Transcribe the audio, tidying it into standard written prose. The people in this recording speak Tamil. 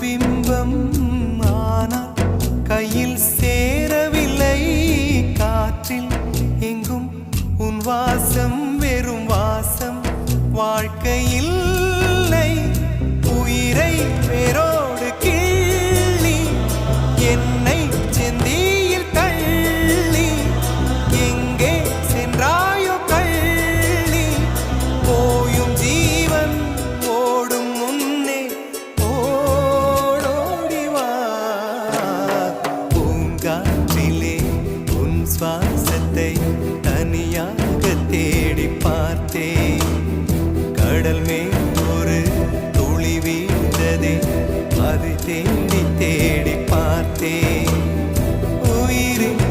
பிம்பம் ஆனால் கையில் சேரவில்லை காற்றில் எங்கும் உன் வாசம் வெறும் வாசம் வாழ்க்கையில் உயிரை வேரோடு கிள்ளி என்னை செந்தியில் தள்ளி எங்கே சென்றாயோ கள்ளி போயும் ஜீவன் ஓடும் முன்னே ஓடோடிவா பூங்காற்றிலே உன் சுவாசத்தை தனியாக தேடி பார்த்தேன் கடல் மேல் ஒரு துளி வீழ்ந்ததே அதை தேடி தேடி பார்த்தேன் உயிரின்